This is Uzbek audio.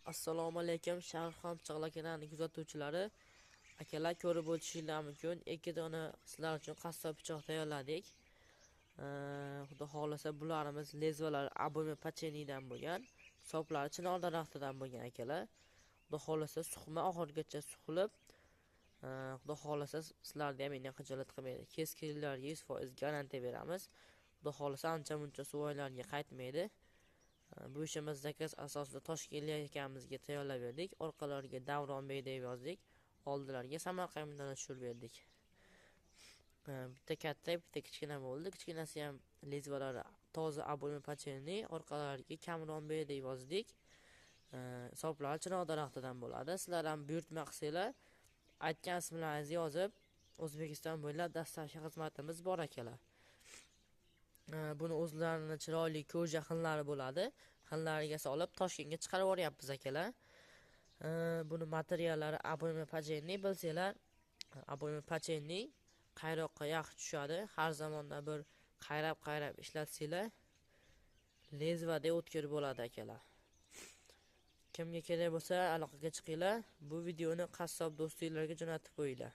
Assalomu alaykum, Shahrixon Pichoqlar kanalining kuzatuvchilari. Akalar, ko'rib o'tishingiz mumkin. 2 dona sizlar uchun qassob pichoq tayyorladik. Xudo xolasa bularimiz lezvalar abo'mi pachenidan bo'lgan. Soplari chinor daraxtidan bo'lgan akalar. Xudo xolasa suxma oxirgacha suqilib, xudo xolasa sizlarni ham mendan xijolat qilmaydi. Keskinlarga 100% garantiya beramiz. Xudo xolasa ancha-muncha suvoylarga qaytmaydi. Bu ishimiz zakaz asosida Toshkentlik akamizga tayyorlab berdik. Orqalariga Davron Bey deb yozdik. Oldilariga Samarqanddan tushirib berdik. Bitta katta, bitta kichkina bo'ldi. Kichkinasi ham lezvalari toza abo'mi pacheni, orqalariga Kamron Bey deb yozdik. Soplari chinor daraxtidan bo'ladi. Sizlar ham buyurtma qilsanglar, aytgan ismlaringizni yozib, O'zbekiston bo'ylab dastlabki xizmatimiz bor akalar. Buni o'zlarini chiroyli ko'ja xillari bo'ladi. Xillariga solib Toshkentga chiqarib yuboryapmiz akalar. Buni materiallari abo'mi pacheni bilsanglar, abo'mi pacheni qayroqqa yaxshi tushadi. Har zamonda bir qayrab ishlatsanglar, lezvada o'tkir bo'ladi akalar. Kimga kerak bo'lsa aloqaga chiqinglar. Bu videoni qassob do'stinglarga jo'natib qo'yinglar.